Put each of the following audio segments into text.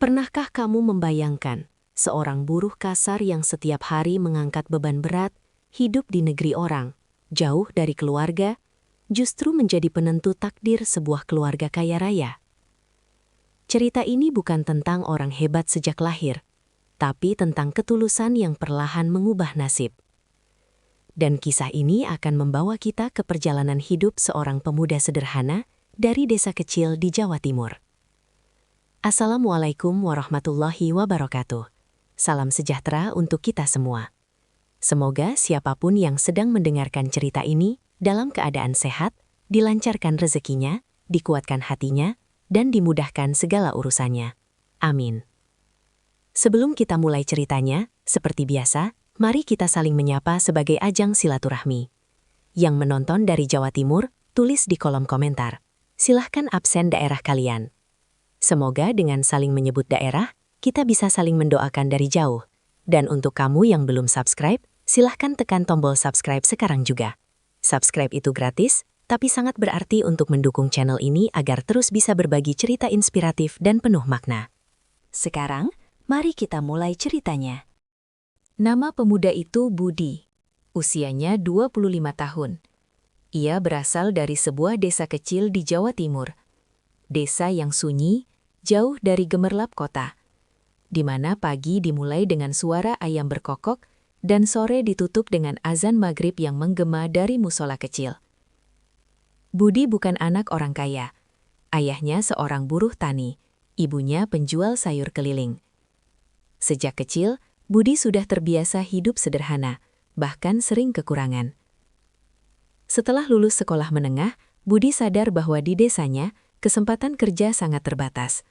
Pernahkah kamu membayangkan seorang buruh kasar yang setiap hari mengangkat beban berat, hidup di negeri orang, jauh dari keluarga, justru menjadi penentu takdir sebuah keluarga kaya raya? Cerita ini bukan tentang orang hebat sejak lahir, tapi tentang ketulusan yang perlahan mengubah nasib. Dan kisah ini akan membawa kita ke perjalanan hidup seorang pemuda sederhana dari desa kecil di Jawa Timur. Assalamualaikum warahmatullahi wabarakatuh. Salam sejahtera untuk kita semua. Semoga siapapun yang sedang mendengarkan cerita ini dalam keadaan sehat, dilancarkan rezekinya, dikuatkan hatinya, dan dimudahkan segala urusannya. Amin. Sebelum kita mulai ceritanya, seperti biasa, mari kita saling menyapa sebagai ajang silaturahmi. Yang menonton dari Jawa Timur, tulis di kolom komentar. Silahkan absen daerah kalian. Semoga dengan saling menyebut daerah, kita bisa saling mendoakan dari jauh. Dan untuk kamu yang belum subscribe, silahkan tekan tombol subscribe sekarang juga. Subscribe itu gratis, tapi sangat berarti untuk mendukung channel ini agar terus bisa berbagi cerita inspiratif dan penuh makna. Sekarang, mari kita mulai ceritanya. Nama pemuda itu Budi. Usianya 25 tahun. Ia berasal dari sebuah desa kecil di Jawa Timur. Desa yang sunyi, jauh dari gemerlap kota, di mana pagi dimulai dengan suara ayam berkokok dan sore ditutup dengan azan maghrib yang menggema dari musola kecil. Budi bukan anak orang kaya. Ayahnya seorang buruh tani, ibunya penjual sayur keliling. Sejak kecil, Budi sudah terbiasa hidup sederhana, bahkan sering kekurangan. Setelah lulus sekolah menengah, Budi sadar bahwa di desanya, kesempatan kerja sangat terbatas.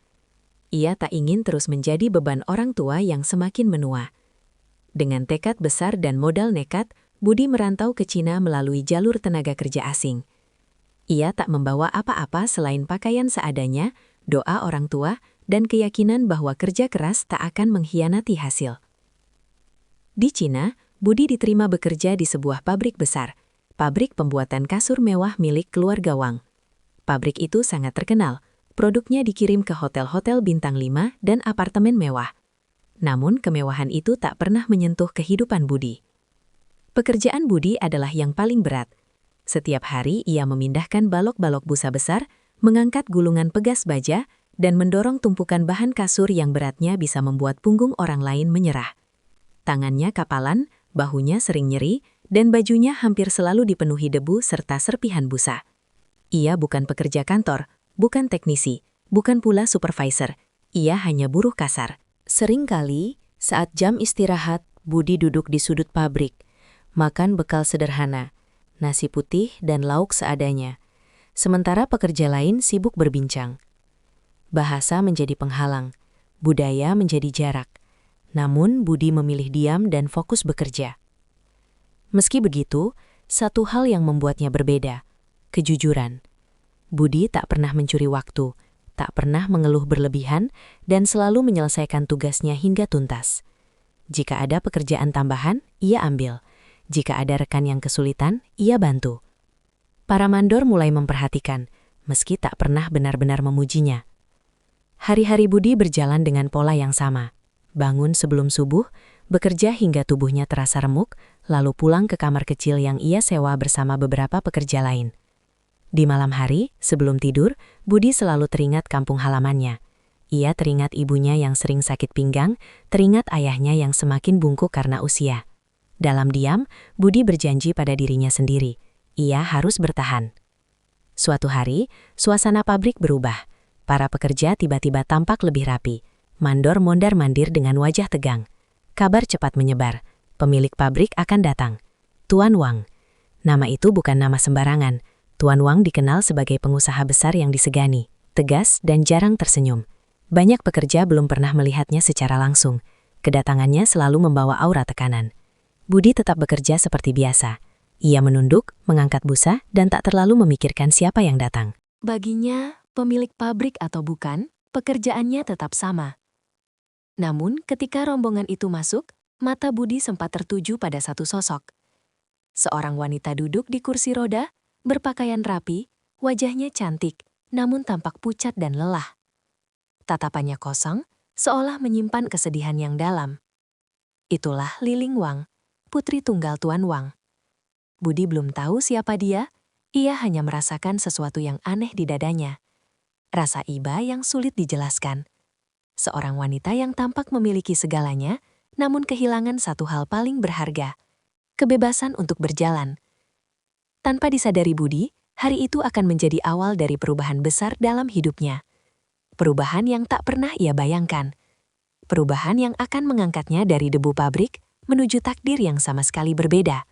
Ia tak ingin terus menjadi beban orang tua yang semakin menua. Dengan tekad besar dan modal nekat, Budi merantau ke Cina melalui jalur tenaga kerja asing. Ia tak membawa apa-apa selain pakaian seadanya, doa orang tua, dan keyakinan bahwa kerja keras tak akan mengkhianati hasil. Di Cina, Budi diterima bekerja di sebuah pabrik besar, pabrik pembuatan kasur mewah milik keluarga Wang. Pabrik itu sangat terkenal. Produknya dikirim ke hotel-hotel bintang 5 dan apartemen mewah. Namun kemewahan itu tak pernah menyentuh kehidupan Budi. Pekerjaan Budi adalah yang paling berat. Setiap hari ia memindahkan balok-balok busa besar, mengangkat gulungan pegas baja, dan mendorong tumpukan bahan kasur yang beratnya bisa membuat punggung orang lain menyerah. Tangannya kapalan, bahunya sering nyeri, dan bajunya hampir selalu dipenuhi debu serta serpihan busa. Ia bukan pekerja kantor, bukan teknisi, bukan pula supervisor. Ia hanya buruh kasar. Seringkali, saat jam istirahat, Budi duduk di sudut pabrik, makan bekal sederhana, nasi putih dan lauk seadanya. Sementara pekerja lain sibuk berbincang. Bahasa menjadi penghalang, budaya menjadi jarak. Namun Budi memilih diam dan fokus bekerja. Meski begitu, satu hal yang membuatnya berbeda, kejujuran. Budi tak pernah mencuri waktu, tak pernah mengeluh berlebihan, dan selalu menyelesaikan tugasnya hingga tuntas. Jika ada pekerjaan tambahan, ia ambil. Jika ada rekan yang kesulitan, ia bantu. Para mandor mulai memperhatikan, meski tak pernah benar-benar memujinya. Hari-hari Budi berjalan dengan pola yang sama. Bangun sebelum subuh, bekerja hingga tubuhnya terasa remuk, lalu pulang ke kamar kecil yang ia sewa bersama beberapa pekerja lain. Di malam hari, sebelum tidur, Budi selalu teringat kampung halamannya. Ia teringat ibunya yang sering sakit pinggang, teringat ayahnya yang semakin bungkuk karena usia. Dalam diam, Budi berjanji pada dirinya sendiri. Ia harus bertahan. Suatu hari, suasana pabrik berubah. Para pekerja tiba-tiba tampak lebih rapi. Mandor mondar-mandir dengan wajah tegang. Kabar cepat menyebar. Pemilik pabrik akan datang. Tuan Wang. Nama itu bukan nama sembarangan. Tuan Wang dikenal sebagai pengusaha besar yang disegani, tegas dan jarang tersenyum. Banyak pekerja belum pernah melihatnya secara langsung. Kedatangannya selalu membawa aura tekanan. Budi tetap bekerja seperti biasa. Ia menunduk, mengangkat busa, dan tak terlalu memikirkan siapa yang datang. Baginya, pemilik pabrik atau bukan, pekerjaannya tetap sama. Namun, ketika rombongan itu masuk, mata Budi sempat tertuju pada satu sosok. Seorang wanita duduk di kursi roda, berpakaian rapi, wajahnya cantik, namun tampak pucat dan lelah. Tatapannya kosong, seolah menyimpan kesedihan yang dalam. Itulah Liling Wang, putri tunggal Tuan Wang. Budi belum tahu siapa dia, ia hanya merasakan sesuatu yang aneh di dadanya. Rasa iba yang sulit dijelaskan. Seorang wanita yang tampak memiliki segalanya, namun kehilangan satu hal paling berharga, kebebasan untuk berjalan. Tanpa disadari Budi, hari itu akan menjadi awal dari perubahan besar dalam hidupnya. Perubahan yang tak pernah ia bayangkan. Perubahan yang akan mengangkatnya dari debu pabrik menuju takdir yang sama sekali berbeda.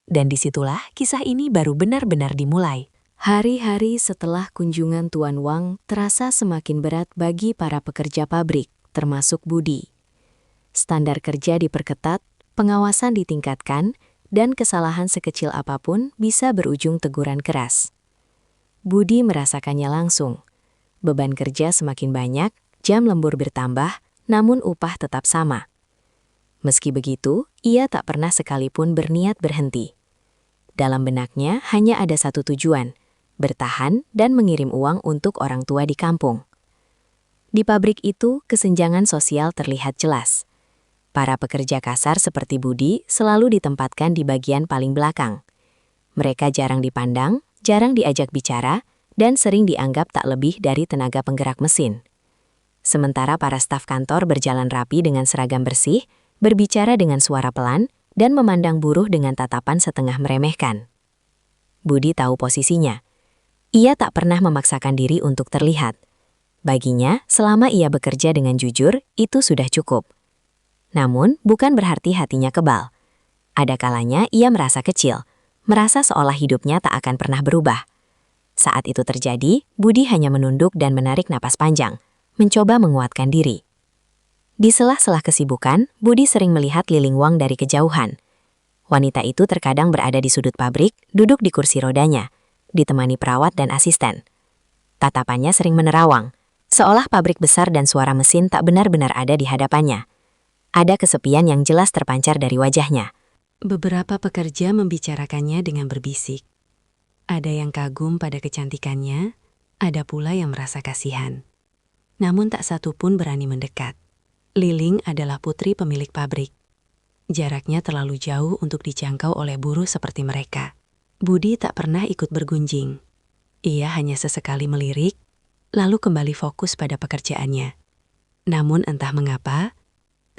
Dan disitulah kisah ini baru benar-benar dimulai. Hari-hari setelah kunjungan Tuan Wang terasa semakin berat bagi para pekerja pabrik, termasuk Budi. Standar kerja diperketat, pengawasan ditingkatkan, dan kesalahan sekecil apapun bisa berujung teguran keras. Budi merasakannya langsung. Beban kerja semakin banyak, jam lembur bertambah, namun upah tetap sama. Meski begitu, ia tak pernah sekalipun berniat berhenti. Dalam benaknya hanya ada satu tujuan, bertahan dan mengirim uang untuk orang tua di kampung. Di pabrik itu, kesenjangan sosial terlihat jelas. Para pekerja kasar seperti Budi selalu ditempatkan di bagian paling belakang. Mereka jarang dipandang, jarang diajak bicara, dan sering dianggap tak lebih dari tenaga penggerak mesin. Sementara para staf kantor berjalan rapi dengan seragam bersih, berbicara dengan suara pelan, dan memandang buruh dengan tatapan setengah meremehkan. Budi tahu posisinya. Ia tak pernah memaksakan diri untuk terlihat. Baginya, selama ia bekerja dengan jujur, itu sudah cukup. Namun, bukan berarti hatinya kebal. Ada kalanya ia merasa kecil, merasa seolah hidupnya tak akan pernah berubah. Saat itu terjadi, Budi hanya menunduk dan menarik napas panjang, mencoba menguatkan diri. Di sela-sela kesibukan, Budi sering melihat Liling Wang dari kejauhan. Wanita itu terkadang berada di sudut pabrik, duduk di kursi rodanya, ditemani perawat dan asisten. Tatapannya sering menerawang, seolah pabrik besar dan suara mesin tak benar-benar ada di hadapannya. Ada kesepian yang jelas terpancar dari wajahnya. Beberapa pekerja membicarakannya dengan berbisik. Ada yang kagum pada kecantikannya, ada pula yang merasa kasihan. Namun tak satu pun berani mendekat. Liling adalah putri pemilik pabrik. Jaraknya terlalu jauh untuk dijangkau oleh buruh seperti mereka. Budi tak pernah ikut bergunjing. Ia hanya sesekali melirik, lalu kembali fokus pada pekerjaannya. Namun entah mengapa,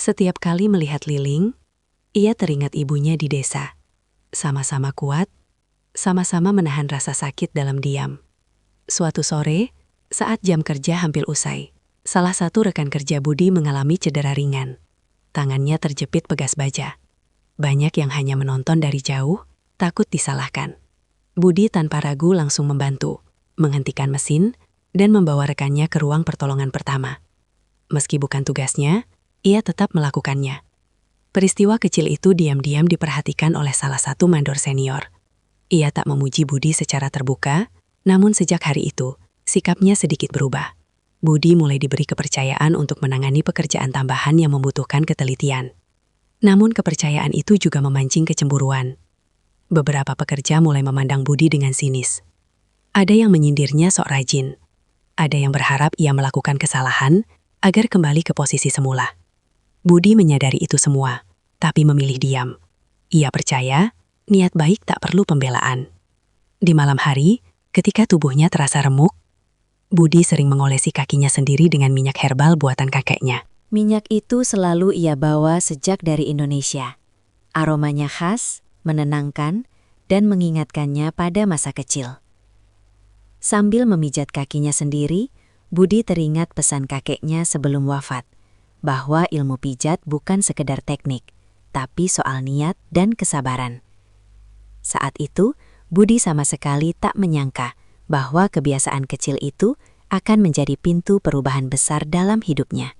setiap kali melihat Liling, ia teringat ibunya di desa. Sama-sama kuat, sama-sama menahan rasa sakit dalam diam. Suatu sore, saat jam kerja hampir usai, salah satu rekan kerja Budi mengalami cedera ringan. Tangannya terjepit pegas baja. Banyak yang hanya menonton dari jauh, takut disalahkan. Budi tanpa ragu langsung membantu, menghentikan mesin, dan membawa rekannya ke ruang pertolongan pertama. Meski bukan tugasnya, ia tetap melakukannya. Peristiwa kecil itu diam-diam diperhatikan oleh salah satu mandor senior. Ia tak memuji Budi secara terbuka, namun sejak hari itu, sikapnya sedikit berubah. Budi mulai diberi kepercayaan untuk menangani pekerjaan tambahan yang membutuhkan ketelitian. Namun kepercayaan itu juga memancing kecemburuan. Beberapa pekerja mulai memandang Budi dengan sinis. Ada yang menyindirnya sok rajin. Ada yang berharap ia melakukan kesalahan agar kembali ke posisi semula. Budi menyadari itu semua, tapi memilih diam. Ia percaya, niat baik tak perlu pembelaan. Di malam hari, ketika tubuhnya terasa remuk, Budi sering mengolesi kakinya sendiri dengan minyak herbal buatan kakeknya. Minyak itu selalu ia bawa sejak dari Indonesia. Aromanya khas, menenangkan, dan mengingatkannya pada masa kecil. Sambil memijat kakinya sendiri, Budi teringat pesan kakeknya sebelum wafat, bahwa ilmu pijat bukan sekedar teknik, tapi soal niat dan kesabaran. Saat itu, Budi sama sekali tak menyangka bahwa kebiasaan kecil itu akan menjadi pintu perubahan besar dalam hidupnya.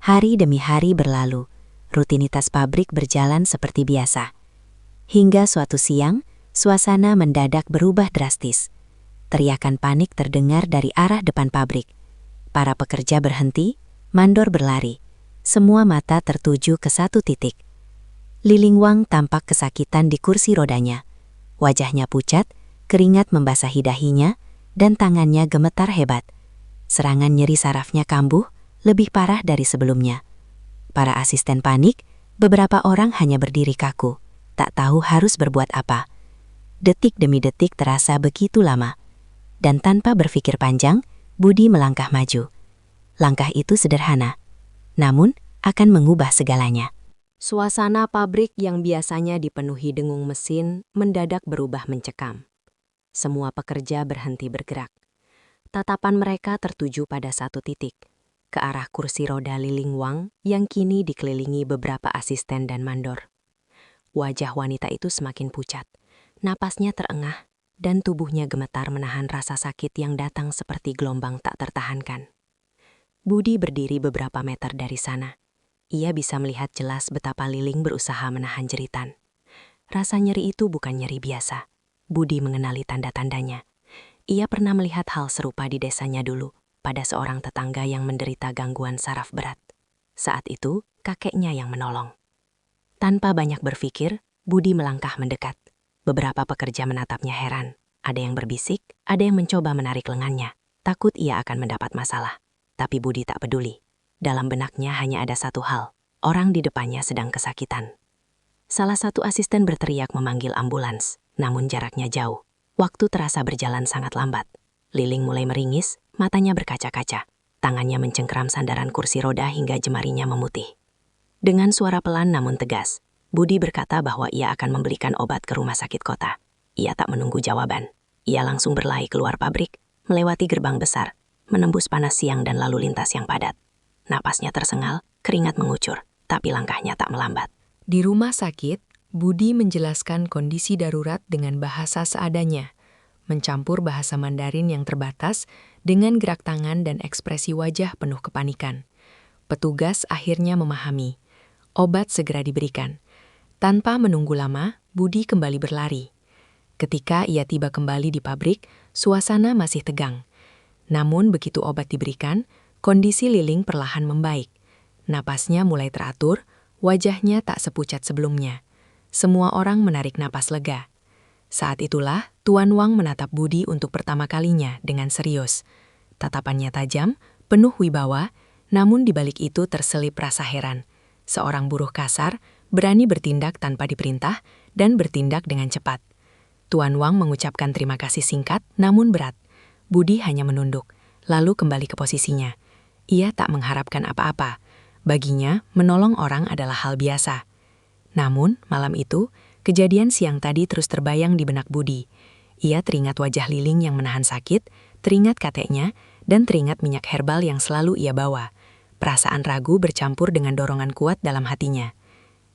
Hari demi hari berlalu, rutinitas pabrik berjalan seperti biasa. Hingga suatu siang, suasana mendadak berubah drastis. Teriakan panik terdengar dari arah depan pabrik. Para pekerja berhenti, mandor berlari. Semua mata tertuju ke satu titik. Liling Wang tampak kesakitan di kursi rodanya. Wajahnya pucat, keringat membasahi dahinya, dan tangannya gemetar hebat. Serangan nyeri sarafnya kambuh, lebih parah dari sebelumnya. Para asisten panik, beberapa orang hanya berdiri kaku, tak tahu harus berbuat apa. Detik demi detik terasa begitu lama. Dan tanpa berpikir panjang, Budi melangkah maju. Langkah itu sederhana, namun akan mengubah segalanya. Suasana pabrik yang biasanya dipenuhi dengung mesin mendadak berubah mencekam. Semua pekerja berhenti bergerak. Tatapan mereka tertuju pada satu titik, ke arah kursi roda Liling Wang yang kini dikelilingi beberapa asisten dan mandor. Wajah wanita itu semakin pucat, napasnya terengah, dan tubuhnya gemetar menahan rasa sakit yang datang seperti gelombang tak tertahankan. Budi berdiri beberapa meter dari sana. Ia bisa melihat jelas betapa Liling berusaha menahan jeritan. Rasa nyeri itu bukan nyeri biasa. Budi mengenali tanda-tandanya. Ia pernah melihat hal serupa di desanya dulu, pada seorang tetangga yang menderita gangguan saraf berat. Saat itu, kakeknya yang menolong. Tanpa banyak berpikir, Budi melangkah mendekat. Beberapa pekerja menatapnya heran. Ada yang berbisik, ada yang mencoba menarik lengannya. Takut ia akan mendapat masalah. Tapi Budi tak peduli. Dalam benaknya hanya ada satu hal. Orang di depannya sedang kesakitan. Salah satu asisten berteriak memanggil ambulans, namun jaraknya jauh. Waktu terasa berjalan sangat lambat. Liling mulai meringis, matanya berkaca-kaca. Tangannya mencengkeram sandaran kursi roda hingga jemarinya memutih. Dengan suara pelan namun tegas, Budi berkata bahwa ia akan membelikan obat ke rumah sakit kota. Ia tak menunggu jawaban. Ia langsung berlari keluar pabrik, melewati gerbang besar, menembus panas siang dan lalu lintas yang padat. Napasnya tersengal, keringat mengucur, tapi langkahnya tak melambat. Di rumah sakit, Budi menjelaskan kondisi darurat dengan bahasa seadanya, mencampur bahasa Mandarin yang terbatas dengan gerak tangan dan ekspresi wajah penuh kepanikan. Petugas akhirnya memahami. Obat segera diberikan. Tanpa menunggu lama, Budi kembali berlari. Ketika ia tiba kembali di pabrik, suasana masih tegang. Namun begitu obat diberikan, kondisi Liling perlahan membaik. Napasnya mulai teratur, wajahnya tak sepucat sebelumnya. Semua orang menarik napas lega. Saat itulah, Tuan Wang menatap Budi untuk pertama kalinya dengan serius. Tatapannya tajam, penuh wibawa, namun di balik itu terselip rasa heran. Seorang buruh kasar, berani bertindak tanpa diperintah, dan bertindak dengan cepat. Tuan Wang mengucapkan terima kasih singkat, namun berat. Budi hanya menunduk, lalu kembali ke posisinya. Ia tak mengharapkan apa-apa. Baginya, menolong orang adalah hal biasa. Namun, malam itu, kejadian siang tadi terus terbayang di benak Budi. Ia teringat wajah Liling yang menahan sakit, teringat kakeknya, dan teringat minyak herbal yang selalu ia bawa. Perasaan ragu bercampur dengan dorongan kuat dalam hatinya.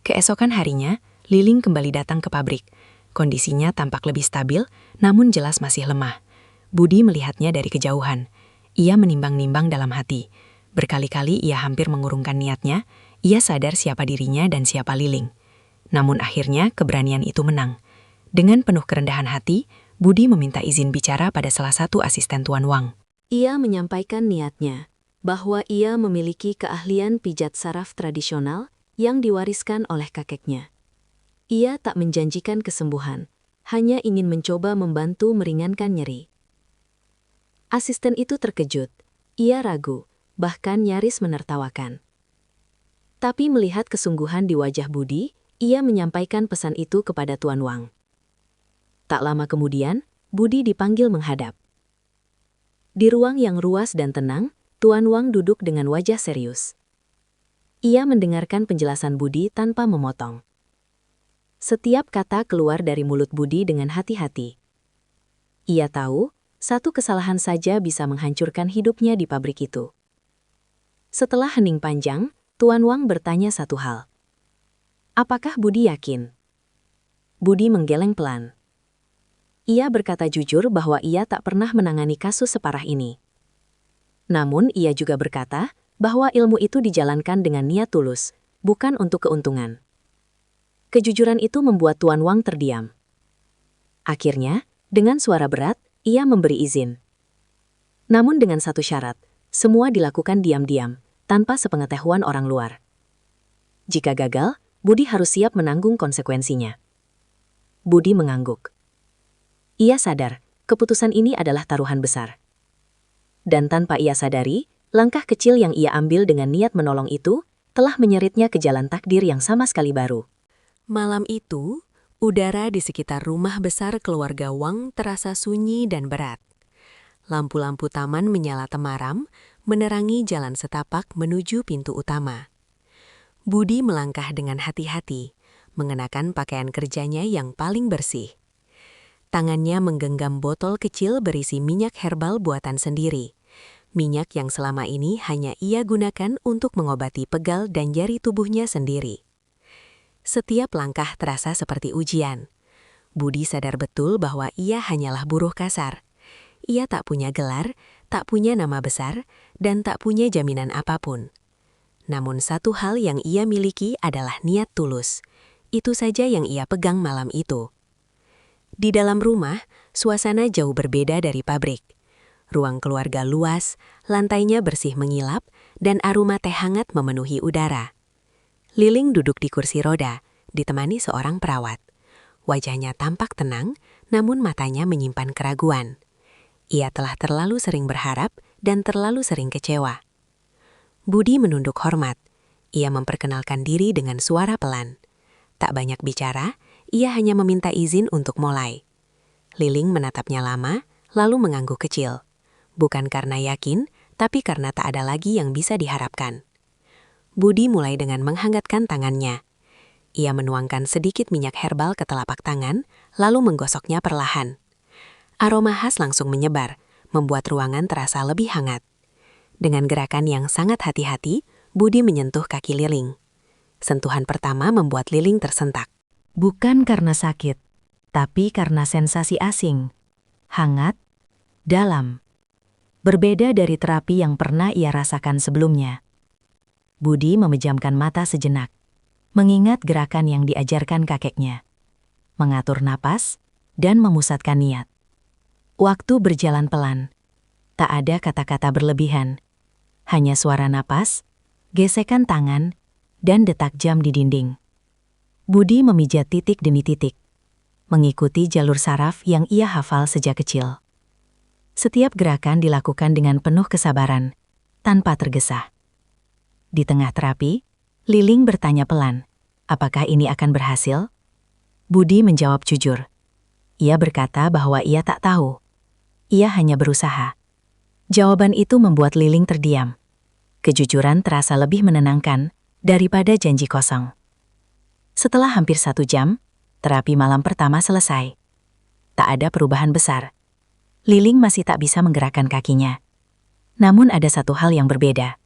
Keesokan harinya, Liling kembali datang ke pabrik. Kondisinya tampak lebih stabil, namun jelas masih lemah. Budi melihatnya dari kejauhan. Ia menimbang-nimbang dalam hati. Berkali-kali ia hampir mengurungkan niatnya, ia sadar siapa dirinya dan siapa Liling. Namun akhirnya keberanian itu menang. Dengan penuh kerendahan hati, Budi meminta izin bicara pada salah satu asisten Tuan Wang. Ia menyampaikan niatnya, bahwa ia memiliki keahlian pijat saraf tradisional yang diwariskan oleh kakeknya. Ia tak menjanjikan kesembuhan, hanya ingin mencoba membantu meringankan nyeri. Asisten itu terkejut, ia ragu, bahkan nyaris menertawakan. Tapi melihat kesungguhan di wajah Budi, ia menyampaikan pesan itu kepada Tuan Wang. Tak lama kemudian, Budi dipanggil menghadap. Di ruang yang luas dan tenang, Tuan Wang duduk dengan wajah serius. Ia mendengarkan penjelasan Budi tanpa memotong. Setiap kata keluar dari mulut Budi dengan hati-hati. Ia tahu, satu kesalahan saja bisa menghancurkan hidupnya di pabrik itu. Setelah hening panjang, Tuan Wang bertanya satu hal. Apakah Budi yakin? Budi menggeleng pelan. Ia berkata jujur bahwa ia tak pernah menangani kasus separah ini. Namun ia juga berkata bahwa ilmu itu dijalankan dengan niat tulus, bukan untuk keuntungan. Kejujuran itu membuat Tuan Wang terdiam. Akhirnya, dengan suara berat, ia memberi izin. Namun dengan satu syarat, semua dilakukan diam-diam, tanpa sepengetahuan orang luar. Jika gagal, Budi harus siap menanggung konsekuensinya. Budi mengangguk. Ia sadar, keputusan ini adalah taruhan besar. Dan tanpa ia sadari, Langkah kecil yang ia ambil dengan niat menolong itu telah menyeritnya ke jalan takdir yang sama sekali baru. Malam itu, udara di sekitar rumah besar keluarga Wang terasa sunyi dan berat. Lampu-lampu taman menyala temaram, menerangi jalan setapak menuju pintu utama. Budi melangkah dengan hati-hati, mengenakan pakaian kerjanya yang paling bersih. Tangannya menggenggam botol kecil berisi minyak herbal buatan sendiri. Minyak yang selama ini hanya ia gunakan untuk mengobati pegal dan jari tubuhnya sendiri. Setiap langkah terasa seperti ujian. Budi sadar betul bahwa ia hanyalah buruh kasar. Ia tak punya gelar, tak punya nama besar, dan tak punya jaminan apapun. Namun satu hal yang ia miliki adalah niat tulus. Itu saja yang ia pegang malam itu. Di dalam rumah, suasana jauh berbeda dari pabrik. Ruang keluarga luas, lantainya bersih mengilap, dan aroma teh hangat memenuhi udara. Liling duduk di kursi roda, ditemani seorang perawat. Wajahnya tampak tenang, namun matanya menyimpan keraguan. Ia telah terlalu sering berharap dan terlalu sering kecewa. Budi menunduk hormat. Ia memperkenalkan diri dengan suara pelan. Tak banyak bicara, ia hanya meminta izin untuk mulai. Liling menatapnya lama, lalu mengangguk kecil. Bukan karena yakin, tapi karena tak ada lagi yang bisa diharapkan. Budi mulai dengan menghangatkan tangannya. Ia menuangkan sedikit minyak herbal ke telapak tangan, lalu menggosoknya perlahan. Aroma khas langsung menyebar, membuat ruangan terasa lebih hangat. Dengan gerakan yang sangat hati-hati, Budi menyentuh kaki Liling. Sentuhan pertama membuat Liling tersentak. Bukan karena sakit, tapi karena sensasi asing. Hangat, dalam. Berbeda dari terapi yang pernah ia rasakan sebelumnya. Budi memejamkan mata sejenak, mengingat gerakan yang diajarkan kakeknya. Mengatur napas dan memusatkan niat. Waktu berjalan pelan. Tak ada kata-kata berlebihan. Hanya suara napas, gesekan tangan, dan detak jam di dinding. Budi memijat titik demi titik, mengikuti jalur saraf yang ia hafal sejak kecil. Setiap gerakan dilakukan dengan penuh kesabaran, tanpa tergesa. Di tengah terapi, Liling bertanya pelan, apakah ini akan berhasil? Budi menjawab jujur. Ia berkata bahwa ia tak tahu. Ia hanya berusaha. Jawaban itu membuat Liling terdiam. Kejujuran terasa lebih menenangkan daripada janji kosong. Setelah hampir 1 jam, terapi malam pertama selesai. Tak ada perubahan besar. Liling masih tak bisa menggerakkan kakinya. Namun ada satu hal yang berbeda.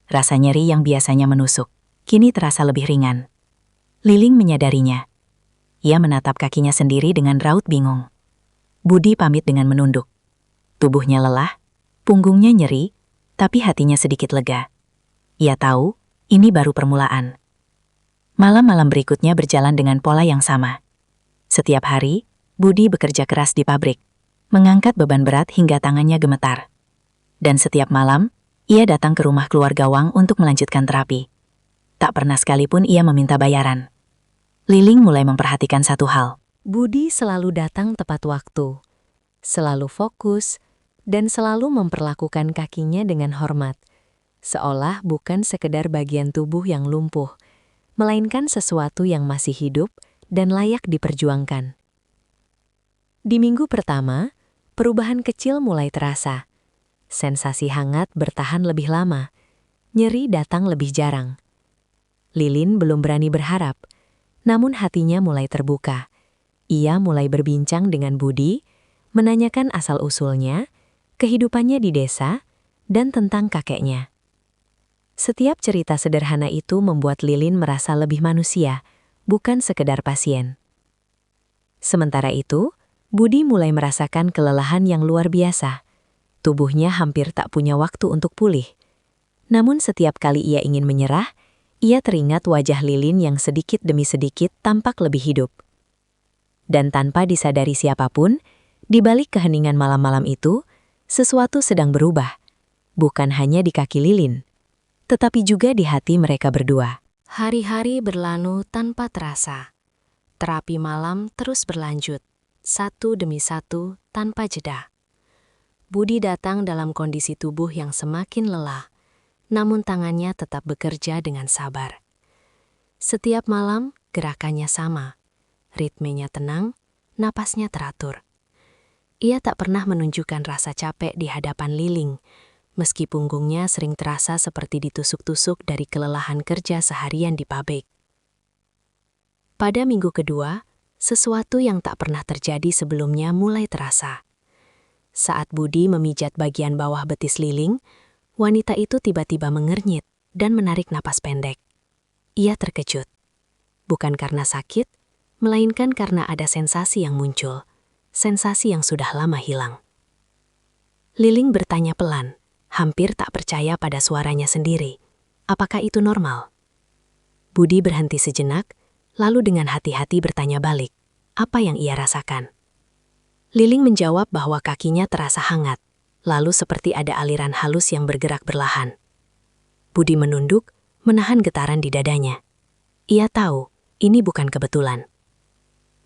Rasa nyeri yang biasanya menusuk, kini terasa lebih ringan. Liling menyadarinya. Ia menatap kakinya sendiri dengan raut bingung. Budi pamit dengan menunduk. Tubuhnya lelah, punggungnya nyeri, tapi hatinya sedikit lega. Ia tahu, ini baru permulaan. Malam-malam berikutnya berjalan dengan pola yang sama. Setiap hari, Budi bekerja keras di pabrik, mengangkat beban berat hingga tangannya gemetar. Dan setiap malam, ia datang ke rumah keluarga Wang untuk melanjutkan terapi. Tak pernah sekalipun ia meminta bayaran. Liling mulai memperhatikan satu hal. Budi selalu datang tepat waktu, selalu fokus, dan selalu memperlakukan kakinya dengan hormat, seolah bukan sekedar bagian tubuh yang lumpuh, melainkan sesuatu yang masih hidup dan layak diperjuangkan. Di minggu pertama, perubahan kecil mulai terasa. Sensasi hangat bertahan lebih lama, nyeri datang lebih jarang. Lilin belum berani berharap, namun hatinya mulai terbuka. Ia mulai berbincang dengan Budi, menanyakan asal-usulnya, kehidupannya di desa, dan tentang kakeknya. Setiap cerita sederhana itu membuat Lilin merasa lebih manusia, bukan sekedar pasien. Sementara itu, Budi mulai merasakan kelelahan yang luar biasa. Tubuhnya hampir tak punya waktu untuk pulih. Namun setiap kali ia ingin menyerah, ia teringat wajah Lilin yang sedikit demi sedikit tampak lebih hidup. Dan tanpa disadari siapapun, di balik keheningan malam-malam itu, sesuatu sedang berubah. Bukan hanya di kaki Lilin, tetapi juga di hati mereka berdua. Hari-hari berlalu tanpa terasa. Terapi malam terus berlanjut, satu demi satu tanpa jeda. Budi datang dalam kondisi tubuh yang semakin lelah, namun tangannya tetap bekerja dengan sabar. Setiap malam, gerakannya sama. Ritmenya tenang, napasnya teratur. Ia tak pernah menunjukkan rasa capek di hadapan Liling, meski punggungnya sering terasa seperti ditusuk-tusuk dari kelelahan kerja seharian di pabrik. Pada minggu kedua, sesuatu yang tak pernah terjadi sebelumnya mulai terasa. Saat Budi memijat bagian bawah betis Liling, wanita itu tiba-tiba mengernyit dan menarik napas pendek. Ia terkejut. Bukan karena sakit, melainkan karena ada sensasi yang muncul, sensasi yang sudah lama hilang. Liling bertanya pelan, hampir tak percaya pada suaranya sendiri. Apakah itu normal? Budi berhenti sejenak, lalu dengan hati-hati bertanya balik, apa yang ia rasakan? Liling menjawab bahwa kakinya terasa hangat, lalu seperti ada aliran halus yang bergerak berlahan. Budi menunduk, menahan getaran di dadanya. Ia tahu, ini bukan kebetulan.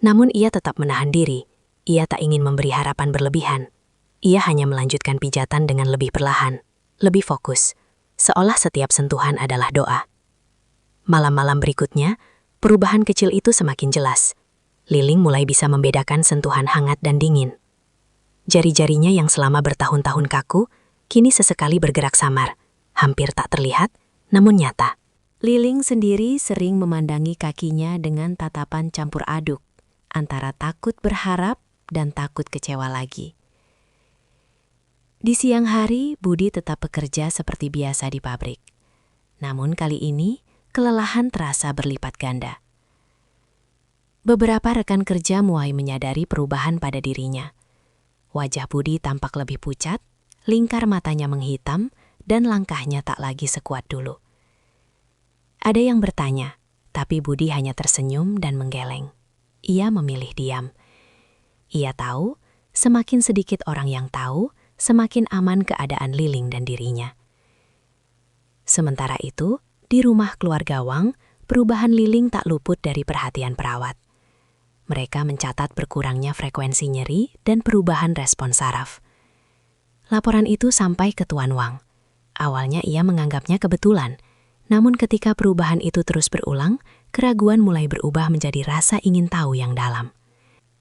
Namun ia tetap menahan diri, ia tak ingin memberi harapan berlebihan. Ia hanya melanjutkan pijatan dengan lebih perlahan, lebih fokus, seolah setiap sentuhan adalah doa. Malam-malam berikutnya, perubahan kecil itu semakin jelas. Liling mulai bisa membedakan sentuhan hangat dan dingin. Jari-jarinya yang selama bertahun-tahun kaku, kini sesekali bergerak samar, hampir tak terlihat, namun nyata. Liling sendiri sering memandangi kakinya dengan tatapan campur aduk, antara takut berharap dan takut kecewa lagi. Di siang hari, Budi tetap bekerja seperti biasa di pabrik. Namun kali ini, kelelahan terasa berlipat ganda. Beberapa rekan kerja mulai menyadari perubahan pada dirinya. Wajah Budi tampak lebih pucat, lingkar matanya menghitam, dan langkahnya tak lagi sekuat dulu. Ada yang bertanya, tapi Budi hanya tersenyum dan menggeleng. Ia memilih diam. Ia tahu, semakin sedikit orang yang tahu, semakin aman keadaan Liling dan dirinya. Sementara itu, di rumah keluarga Wang, perubahan Liling tak luput dari perhatian perawat. Mereka mencatat berkurangnya frekuensi nyeri dan perubahan respon saraf. Laporan itu sampai ke Tuan Wang. Awalnya ia menganggapnya kebetulan, namun ketika perubahan itu terus berulang, keraguan mulai berubah menjadi rasa ingin tahu yang dalam.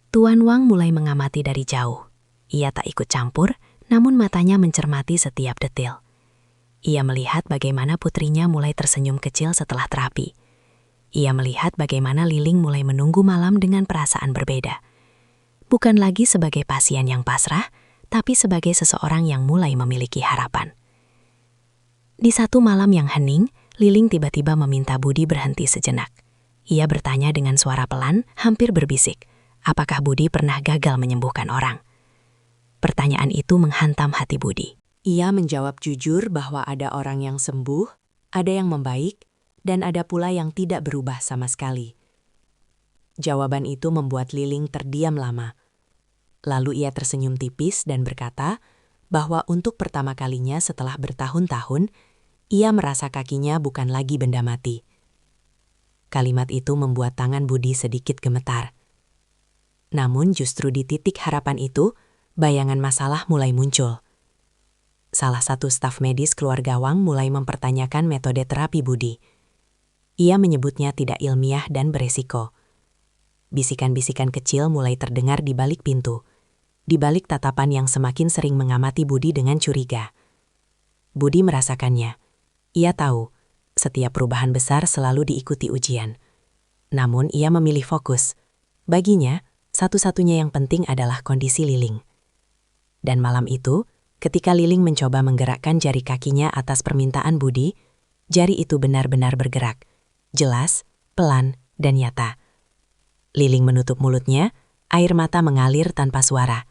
Tuan Wang mulai mengamati dari jauh. Ia tak ikut campur, namun matanya mencermati setiap detil. Ia melihat bagaimana putrinya mulai tersenyum kecil setelah terapi. Ia melihat bagaimana Liling mulai menunggu malam dengan perasaan berbeda. Bukan lagi sebagai pasien yang pasrah, tapi sebagai seseorang yang mulai memiliki harapan. Di satu malam yang hening, Liling tiba-tiba meminta Budi berhenti sejenak. Ia bertanya dengan suara pelan, hampir berbisik, apakah Budi pernah gagal menyembuhkan orang? Pertanyaan itu menghantam hati Budi. Ia menjawab jujur bahwa ada orang yang sembuh, ada yang membaik, dan ada pula yang tidak berubah sama sekali. Jawaban itu membuat Liling terdiam lama. Lalu ia tersenyum tipis dan berkata bahwa untuk pertama kalinya setelah bertahun-tahun, ia merasa kakinya bukan lagi benda mati. Kalimat itu membuat tangan Budi sedikit gemetar. Namun justru di titik harapan itu, bayangan masalah mulai muncul. Salah satu staf medis keluarga Wang mulai mempertanyakan metode terapi Budi. Ia menyebutnya tidak ilmiah dan beresiko. Bisikan-bisikan kecil mulai terdengar di balik pintu, di balik tatapan yang semakin sering mengamati Budi dengan curiga. Budi merasakannya. Ia tahu, setiap perubahan besar selalu diikuti ujian. Namun ia memilih fokus. Baginya, satu-satunya yang penting adalah kondisi Liling. Dan malam itu, ketika Liling mencoba menggerakkan jari kakinya atas permintaan Budi, jari itu benar-benar bergerak. Jelas, pelan, dan nyata. Liling menutup mulutnya, air mata mengalir tanpa suara.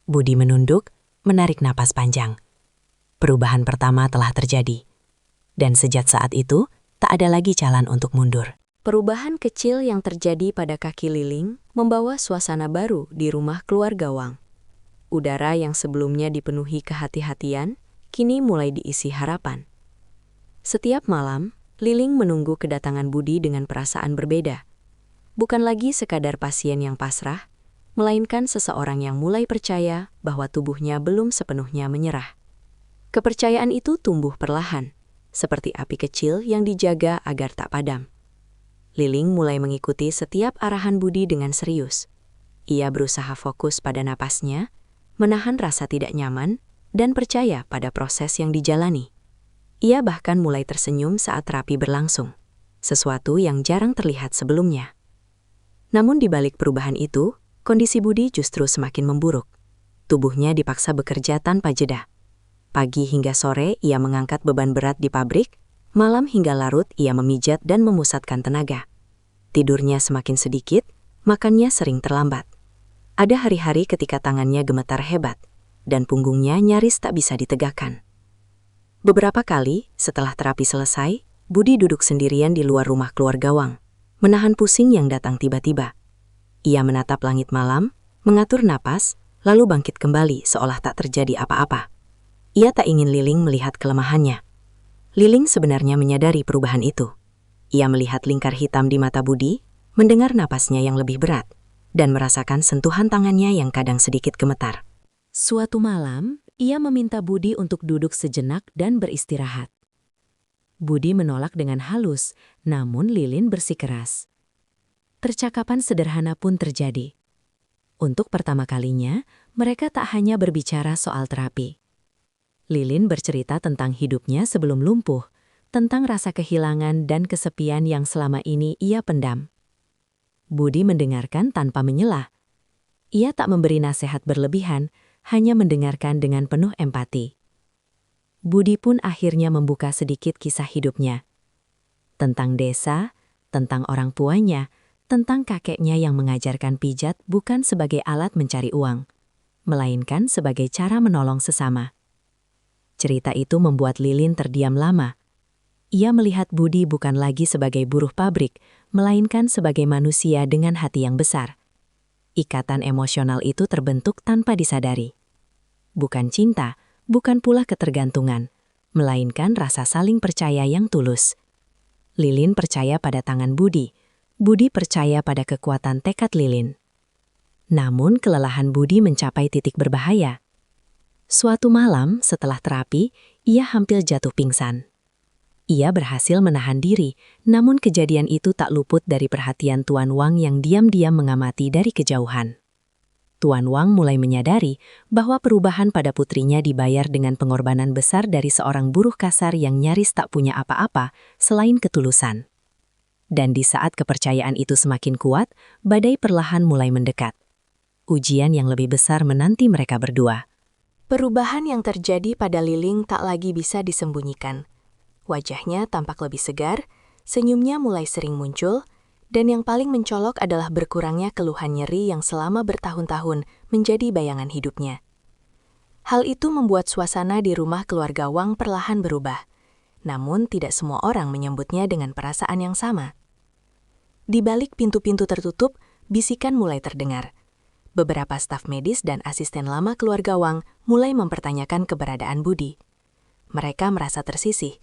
Budi menunduk, menarik napas panjang. Perubahan pertama telah terjadi. Dan sejak saat itu, tak ada lagi jalan untuk mundur. Perubahan kecil yang terjadi pada kaki Liling membawa suasana baru di rumah keluarga Wang. Udara yang sebelumnya dipenuhi kehati-hatian, kini mulai diisi harapan. Setiap malam, Liling menunggu kedatangan Budi dengan perasaan berbeda. Bukan lagi sekadar pasien yang pasrah, melainkan seseorang yang mulai percaya bahwa tubuhnya belum sepenuhnya menyerah. Kepercayaan itu tumbuh perlahan, seperti api kecil yang dijaga agar tak padam. Liling mulai mengikuti setiap arahan Budi dengan serius. Ia berusaha fokus pada napasnya, menahan rasa tidak nyaman, dan percaya pada proses yang dijalani. Ia bahkan mulai tersenyum saat terapi berlangsung, sesuatu yang jarang terlihat sebelumnya. Namun di balik perubahan itu, kondisi Budi justru semakin memburuk. Tubuhnya dipaksa bekerja tanpa jeda. Pagi hingga sore ia mengangkat beban berat di pabrik, malam hingga larut ia memijat dan memusatkan tenaga. Tidurnya semakin sedikit, makannya sering terlambat. Ada hari-hari ketika tangannya gemetar hebat, dan punggungnya nyaris tak bisa ditegakkan. Beberapa kali, setelah terapi selesai, Budi duduk sendirian di luar rumah keluarga Wang, menahan pusing yang datang tiba-tiba. Ia menatap langit malam, mengatur napas, lalu bangkit kembali seolah tak terjadi apa-apa. Ia tak ingin Liling melihat kelemahannya. Liling sebenarnya menyadari perubahan itu. Ia melihat lingkar hitam di mata Budi, mendengar napasnya yang lebih berat, dan merasakan sentuhan tangannya yang kadang sedikit gemetar. Suatu malam, ia meminta Budi untuk duduk sejenak dan beristirahat. Budi menolak dengan halus, namun Lilin bersikeras. Percakapan sederhana pun terjadi. Untuk pertama kalinya, mereka tak hanya berbicara soal terapi. Lilin bercerita tentang hidupnya sebelum lumpuh, tentang rasa kehilangan dan kesepian yang selama ini ia pendam. Budi mendengarkan tanpa menyelah. Ia tak memberi nasihat berlebihan, hanya mendengarkan dengan penuh empati. Budi pun akhirnya membuka sedikit kisah hidupnya. Tentang desa, tentang orang tuanya, tentang kakeknya yang mengajarkan pijat bukan sebagai alat mencari uang, melainkan sebagai cara menolong sesama. Cerita itu membuat Lilin terdiam lama. Ia melihat Budi bukan lagi sebagai buruh pabrik, melainkan sebagai manusia dengan hati yang besar. Ikatan emosional itu terbentuk tanpa disadari. Bukan cinta, bukan pula ketergantungan, melainkan rasa saling percaya yang tulus. Lilin percaya pada tangan Budi, Budi percaya pada kekuatan tekad Lilin. Namun kelelahan Budi mencapai titik berbahaya. Suatu malam setelah terapi, ia hampir jatuh pingsan. Ia berhasil menahan diri, namun kejadian itu tak luput dari perhatian Tuan Wang yang diam-diam mengamati dari kejauhan. Tuan Wang mulai menyadari bahwa perubahan pada putrinya dibayar dengan pengorbanan besar dari seorang buruh kasar yang nyaris tak punya apa-apa selain ketulusan. Dan di saat kepercayaan itu semakin kuat, badai perlahan mulai mendekat. Ujian yang lebih besar menanti mereka berdua. Perubahan yang terjadi pada Liling tak lagi bisa disembunyikan. Wajahnya tampak lebih segar, senyumnya mulai sering muncul, dan yang paling mencolok adalah berkurangnya keluhan nyeri yang selama bertahun-tahun menjadi bayangan hidupnya. Hal itu membuat suasana di rumah keluarga Wang perlahan berubah, namun tidak semua orang menyambutnya dengan perasaan yang sama. Di balik pintu-pintu tertutup, bisikan mulai terdengar. Beberapa staf medis dan asisten lama keluarga Wang mulai mempertanyakan keberadaan Budi. Mereka merasa tersisih.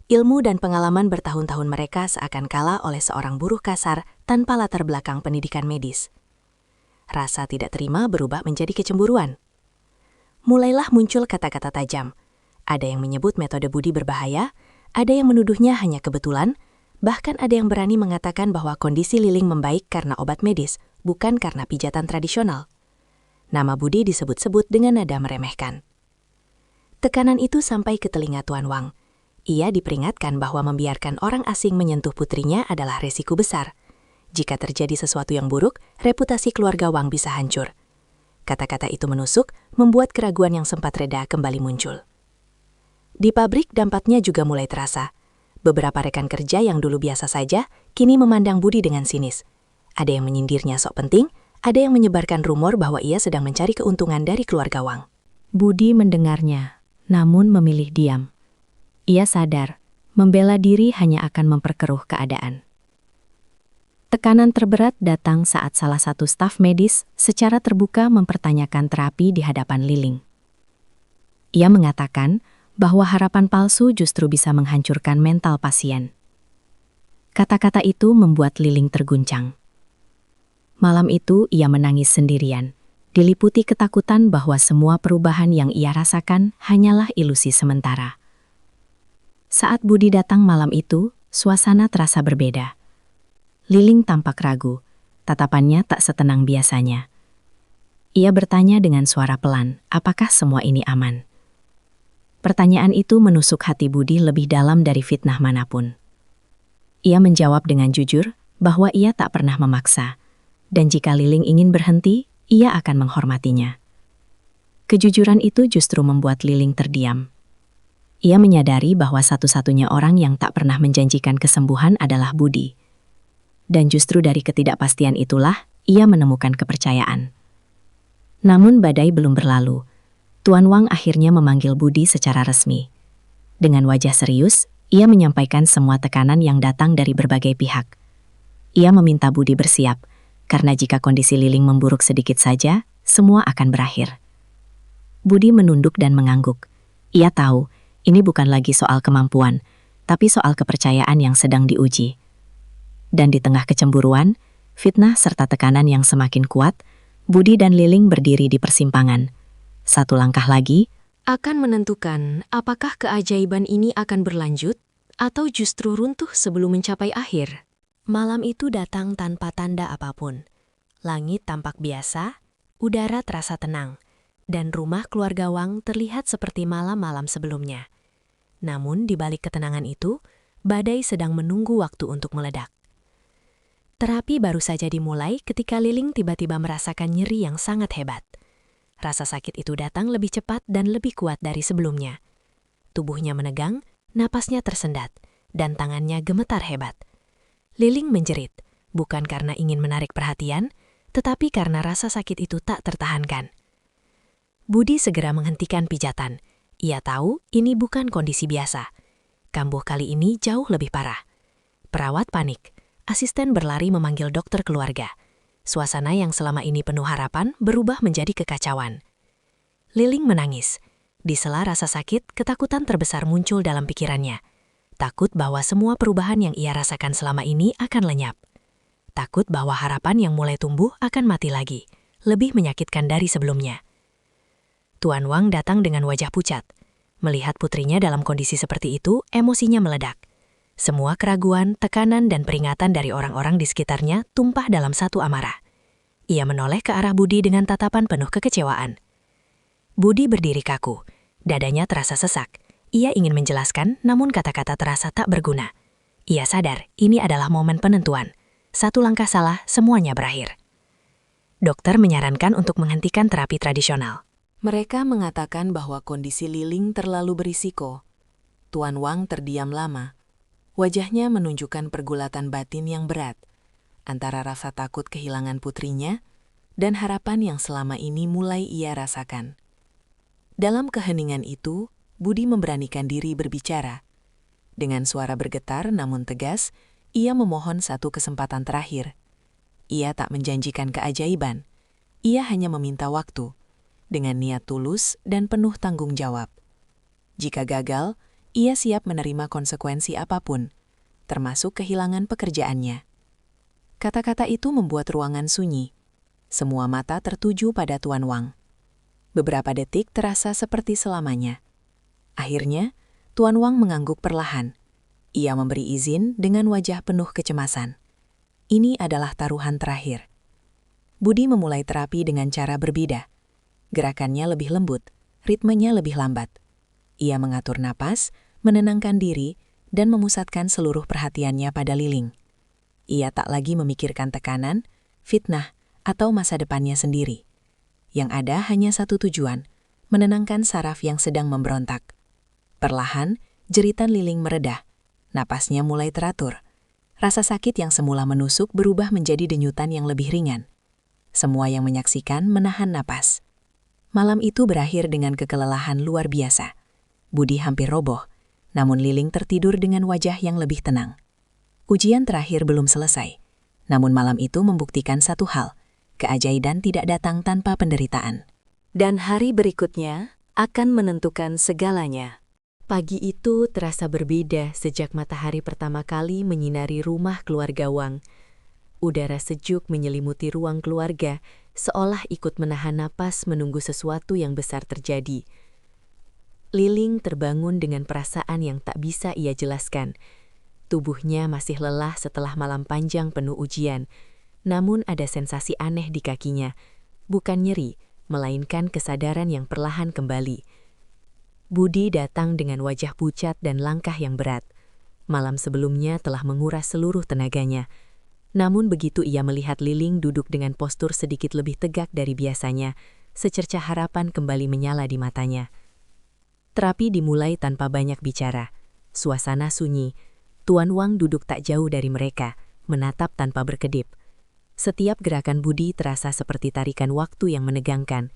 Ilmu dan pengalaman bertahun-tahun mereka seakan kalah oleh seorang buruh kasar tanpa latar belakang pendidikan medis. Rasa tidak terima berubah menjadi kecemburuan. Mulailah muncul kata-kata tajam. Ada yang menyebut metode Budi berbahaya, ada yang menuduhnya hanya kebetulan, bahkan ada yang berani mengatakan bahwa kondisi Liling membaik karena obat medis, bukan karena pijatan tradisional. Nama Budi disebut-sebut dengan nada meremehkan. Tekanan itu sampai ke telinga Tuan Wang. Ia diperingatkan bahwa membiarkan orang asing menyentuh putrinya adalah resiko besar. Jika terjadi sesuatu yang buruk, reputasi keluarga Wang bisa hancur. Kata-kata itu menusuk, membuat keraguan yang sempat reda kembali muncul. Di pabrik dampaknya juga mulai terasa. Beberapa rekan kerja yang dulu biasa saja, kini memandang Budi dengan sinis. Ada yang menyindirnya sok penting, ada yang menyebarkan rumor bahwa ia sedang mencari keuntungan dari keluarga Wang. Budi mendengarnya, namun memilih diam. Ia sadar, membela diri hanya akan memperkeruh keadaan. Tekanan terberat datang saat salah satu staf medis secara terbuka mempertanyakan terapi di hadapan Liling. Ia mengatakan bahwa harapan palsu justru bisa menghancurkan mental pasien. Kata-kata itu membuat Liling terguncang. Malam itu ia menangis sendirian, diliputi ketakutan bahwa semua perubahan yang ia rasakan hanyalah ilusi sementara. Saat Budi datang malam itu, suasana terasa berbeda. Liling tampak ragu, tatapannya tak setenang biasanya. Ia bertanya dengan suara pelan, apakah semua ini aman? Pertanyaan itu menusuk hati Budi lebih dalam dari fitnah manapun. Ia menjawab dengan jujur bahwa ia tak pernah memaksa, dan jika Liling ingin berhenti, ia akan menghormatinya. Kejujuran itu justru membuat Liling terdiam. Ia menyadari bahwa satu-satunya orang yang tak pernah menjanjikan kesembuhan adalah Budi. Dan justru dari ketidakpastian itulah ia menemukan kepercayaan. Namun badai belum berlalu. Tuan Wang akhirnya memanggil Budi secara resmi. Dengan wajah serius, ia menyampaikan semua tekanan yang datang dari berbagai pihak. Ia meminta Budi bersiap, karena jika kondisi Liling memburuk sedikit saja, semua akan berakhir. Budi menunduk dan mengangguk. Ia tahu, ini bukan lagi soal kemampuan, tapi soal kepercayaan yang sedang diuji. Dan di tengah kecemburuan, fitnah serta tekanan yang semakin kuat, Budi dan Liling berdiri di persimpangan. Satu langkah lagi akan menentukan apakah keajaiban ini akan berlanjut atau justru runtuh sebelum mencapai akhir. Malam itu datang tanpa tanda apapun. Langit tampak biasa, udara terasa tenang, dan rumah keluarga Wang terlihat seperti malam-malam sebelumnya. Namun di balik ketenangan itu, badai sedang menunggu waktu untuk meledak. Terapi baru saja dimulai ketika Liling tiba-tiba merasakan nyeri yang sangat hebat. Rasa sakit itu datang lebih cepat dan lebih kuat dari sebelumnya. Tubuhnya menegang, napasnya tersendat, dan tangannya gemetar hebat. Liling menjerit, bukan karena ingin menarik perhatian, tetapi karena rasa sakit itu tak tertahankan. Budi segera menghentikan pijatan. Ia tahu ini bukan kondisi biasa. Kambuh kali ini jauh lebih parah. Perawat panik. Asisten berlari memanggil dokter keluarga. Suasana yang selama ini penuh harapan berubah menjadi kekacauan. Liling menangis. Di sela rasa sakit, ketakutan terbesar muncul dalam pikirannya. Takut bahwa semua perubahan yang ia rasakan selama ini akan lenyap. Takut bahwa harapan yang mulai tumbuh akan mati lagi, lebih menyakitkan dari sebelumnya. Tuan Wang datang dengan wajah pucat. Melihat putrinya dalam kondisi seperti itu, emosinya meledak. Semua keraguan, tekanan, dan peringatan dari orang-orang di sekitarnya tumpah dalam satu amarah. Ia menoleh ke arah Budi dengan tatapan penuh kekecewaan. Budi berdiri kaku, dadanya terasa sesak. Ia ingin menjelaskan, namun kata-kata terasa tak berguna. Ia sadar, ini adalah momen penentuan. Satu langkah salah, semuanya berakhir. Dokter menyarankan untuk menghentikan terapi tradisional. Mereka mengatakan bahwa kondisi Liling terlalu berisiko. Tuan Wang terdiam lama. Wajahnya menunjukkan pergulatan batin yang berat, antara rasa takut kehilangan putrinya dan harapan yang selama ini mulai ia rasakan. Dalam keheningan itu, Budi memberanikan diri berbicara. Dengan suara bergetar namun tegas, ia memohon satu kesempatan terakhir. Ia tak menjanjikan keajaiban, ia hanya meminta waktu, dengan niat tulus dan penuh tanggung jawab. Jika gagal, ia siap menerima konsekuensi apapun, termasuk kehilangan pekerjaannya. Kata-kata itu membuat ruangan sunyi. Semua mata tertuju pada Tuan Wang. Beberapa detik terasa seperti selamanya. Akhirnya, Tuan Wang mengangguk perlahan. Ia memberi izin dengan wajah penuh kecemasan. Ini adalah taruhan terakhir. Budi memulai terapi dengan cara berbeda. Gerakannya lebih lembut, ritmenya lebih lambat. Ia mengatur napas, menenangkan diri, dan memusatkan seluruh perhatiannya pada Liling. Ia tak lagi memikirkan tekanan, fitnah, atau masa depannya sendiri. Yang ada hanya satu tujuan, menenangkan saraf yang sedang memberontak. Perlahan, jeritan Liling meredah. Napasnya mulai teratur. Rasa sakit yang semula menusuk berubah menjadi denyutan yang lebih ringan. Semua yang menyaksikan menahan napas. Malam itu berakhir dengan kekelelahan luar biasa. Budi hampir roboh, namun Liling tertidur dengan wajah yang lebih tenang. Ujian terakhir belum selesai, namun malam itu membuktikan satu hal, keajaiban tidak datang tanpa penderitaan. Dan hari berikutnya akan menentukan segalanya. Pagi itu terasa berbeda sejak matahari pertama kali menyinari rumah keluarga Wang. Udara sejuk menyelimuti ruang keluarga, seolah ikut menahan napas menunggu sesuatu yang besar terjadi. Liling terbangun dengan perasaan yang tak bisa ia jelaskan. Tubuhnya masih lelah setelah malam panjang penuh ujian, namun ada sensasi aneh di kakinya, bukan nyeri, melainkan kesadaran yang perlahan kembali. Budi datang dengan wajah pucat dan langkah yang berat. Malam sebelumnya telah menguras seluruh tenaganya. Namun begitu ia melihat Liling duduk dengan postur sedikit lebih tegak dari biasanya, secercah harapan kembali menyala di matanya. Terapi dimulai tanpa banyak bicara. Suasana sunyi. Tuan Wang duduk tak jauh dari mereka, menatap tanpa berkedip. Setiap gerakan Budi terasa seperti tarikan waktu yang menegangkan.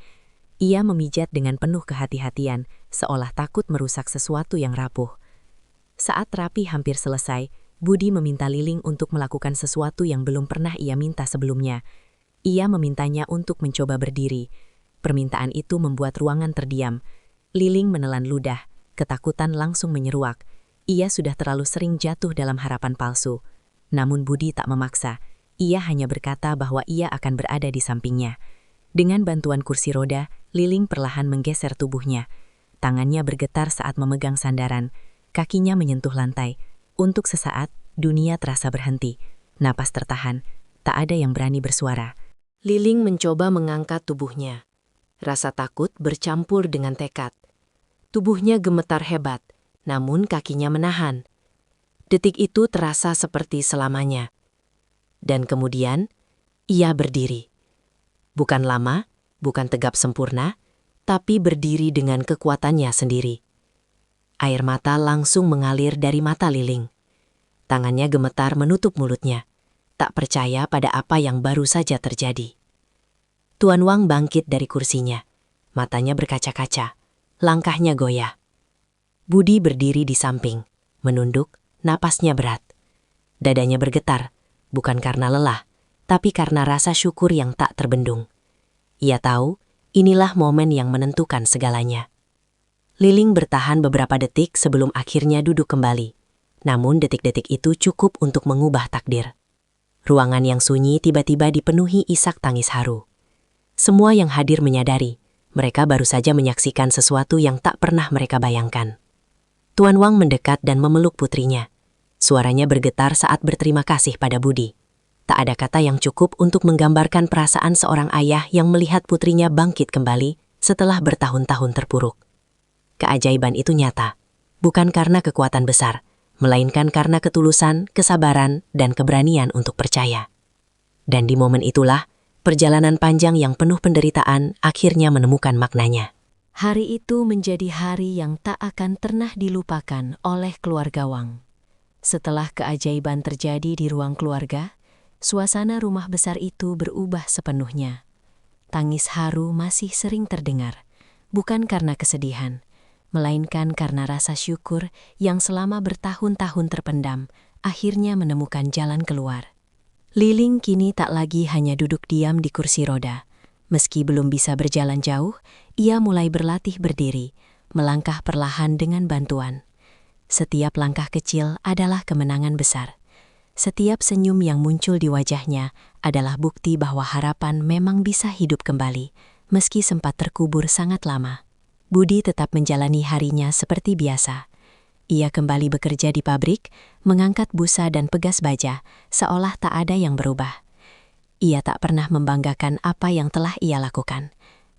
Ia memijat dengan penuh kehati-hatian, seolah takut merusak sesuatu yang rapuh. Saat terapi hampir selesai, Budi meminta Liling untuk melakukan sesuatu yang belum pernah ia minta sebelumnya. Ia memintanya untuk mencoba berdiri. Permintaan itu membuat ruangan terdiam. Liling menelan ludah, ketakutan langsung menyeruak. Ia sudah terlalu sering jatuh dalam harapan palsu. Namun Budi tak memaksa. Ia hanya berkata bahwa ia akan berada di sampingnya. Dengan bantuan kursi roda, Liling perlahan menggeser tubuhnya. Tangannya bergetar saat memegang sandaran. Kakinya menyentuh lantai. Untuk sesaat, dunia terasa berhenti. Napas tertahan. Tak ada yang berani bersuara. Liling mencoba mengangkat tubuhnya. Rasa takut bercampur dengan tekad. Tubuhnya gemetar hebat, namun kakinya menahan. Detik itu terasa seperti selamanya. Dan kemudian, ia berdiri. Bukan lama, bukan tegap sempurna, tapi berdiri dengan kekuatannya sendiri. Air mata langsung mengalir dari mata Liling. Tangannya gemetar menutup mulutnya, tak percaya pada apa yang baru saja terjadi. Tuan Wang bangkit dari kursinya, matanya berkaca-kaca, langkahnya goyah. Budi berdiri di samping, menunduk, napasnya berat. Dadanya bergetar, bukan karena lelah, tapi karena rasa syukur yang tak terbendung. Ia tahu, inilah momen yang menentukan segalanya. Liling bertahan beberapa detik sebelum akhirnya duduk kembali. Namun detik-detik itu cukup untuk mengubah takdir. Ruangan yang sunyi tiba-tiba dipenuhi isak tangis haru. Semua yang hadir menyadari, mereka baru saja menyaksikan sesuatu yang tak pernah mereka bayangkan. Tuan Wang mendekat dan memeluk putrinya. Suaranya bergetar saat berterima kasih pada Budi. Tak ada kata yang cukup untuk menggambarkan perasaan seorang ayah yang melihat putrinya bangkit kembali setelah bertahun-tahun terpuruk. Keajaiban itu nyata, bukan karena kekuatan besar, melainkan karena ketulusan, kesabaran, dan keberanian untuk percaya. Dan di momen itulah, perjalanan panjang yang penuh penderitaan akhirnya menemukan maknanya. Hari itu menjadi hari yang tak akan pernah dilupakan oleh keluarga Wang. Setelah keajaiban terjadi di ruang keluarga, suasana rumah besar itu berubah sepenuhnya. Tangis haru masih sering terdengar, bukan karena kesedihan, melainkan karena rasa syukur yang selama bertahun-tahun terpendam, akhirnya menemukan jalan keluar. Liling kini tak lagi hanya duduk diam di kursi roda. Meski belum bisa berjalan jauh, ia mulai berlatih berdiri, melangkah perlahan dengan bantuan. Setiap langkah kecil adalah kemenangan besar. Setiap senyum yang muncul di wajahnya adalah bukti bahwa harapan memang bisa hidup kembali, meski sempat terkubur sangat lama. Budi tetap menjalani harinya seperti biasa. Ia kembali bekerja di pabrik, mengangkat busa dan pegas baja, seolah tak ada yang berubah. Ia tak pernah membanggakan apa yang telah ia lakukan.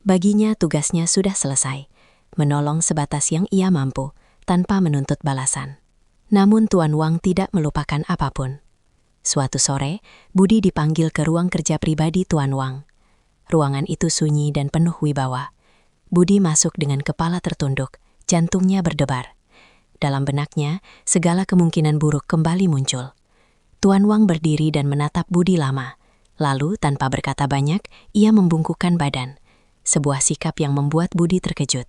Baginya tugasnya sudah selesai, menolong sebatas yang ia mampu, tanpa menuntut balasan. Namun Tuan Wang tidak melupakan apapun. Suatu sore, Budi dipanggil ke ruang kerja pribadi Tuan Wang. Ruangan itu sunyi dan penuh wibawa. Budi masuk dengan kepala tertunduk, jantungnya berdebar. Dalam benaknya, segala kemungkinan buruk kembali muncul. Tuan Wang berdiri dan menatap Budi lama. Lalu, tanpa berkata banyak, ia membungkukkan badan. Sebuah sikap yang membuat Budi terkejut.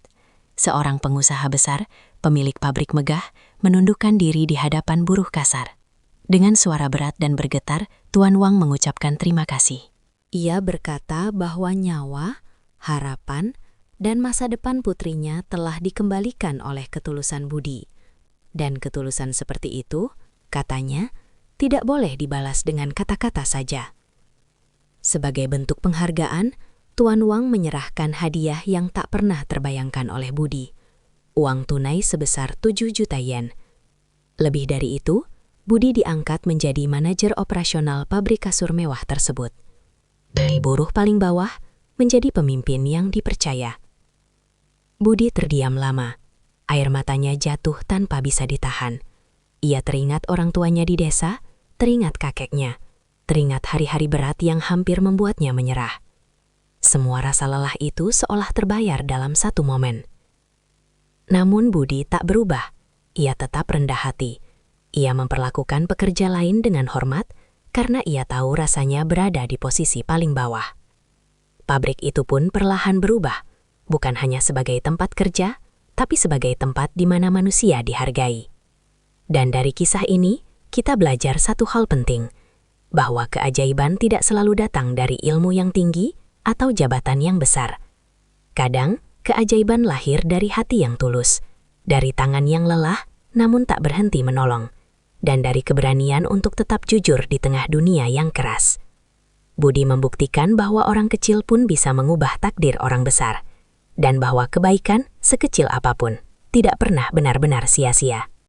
Seorang pengusaha besar, pemilik pabrik megah, menundukkan diri di hadapan buruh kasar. Dengan suara berat dan bergetar, Tuan Wang mengucapkan terima kasih. Ia berkata bahwa nyawa, harapan, dan masa depan putrinya telah dikembalikan oleh ketulusan Budi. Dan ketulusan seperti itu, katanya, tidak boleh dibalas dengan kata-kata saja. Sebagai bentuk penghargaan, Tuan Wang menyerahkan hadiah yang tak pernah terbayangkan oleh Budi. Uang tunai sebesar 7 juta yen. Lebih dari itu, Budi diangkat menjadi manajer operasional pabrik kasur mewah tersebut. Dari buruh paling bawah menjadi pemimpin yang dipercaya. Budi terdiam lama. Air matanya jatuh tanpa bisa ditahan. Ia teringat orang tuanya di desa, teringat kakeknya, teringat hari-hari berat yang hampir membuatnya menyerah. Semua rasa lelah itu seolah terbayar dalam satu momen. Namun Budi tak berubah. Ia tetap rendah hati. Ia memperlakukan pekerja lain dengan hormat karena ia tahu rasanya berada di posisi paling bawah. Pabrik itu pun perlahan berubah, bukan hanya sebagai tempat kerja, tapi sebagai tempat di mana manusia dihargai. Dan dari kisah ini, kita belajar satu hal penting, bahwa keajaiban tidak selalu datang dari ilmu yang tinggi atau jabatan yang besar. Kadang, keajaiban lahir dari hati yang tulus, dari tangan yang lelah namun tak berhenti menolong, dan dari keberanian untuk tetap jujur di tengah dunia yang keras. Budi membuktikan bahwa orang kecil pun bisa mengubah takdir orang besar, dan bahwa kebaikan, sekecil apapun, tidak pernah benar-benar sia-sia.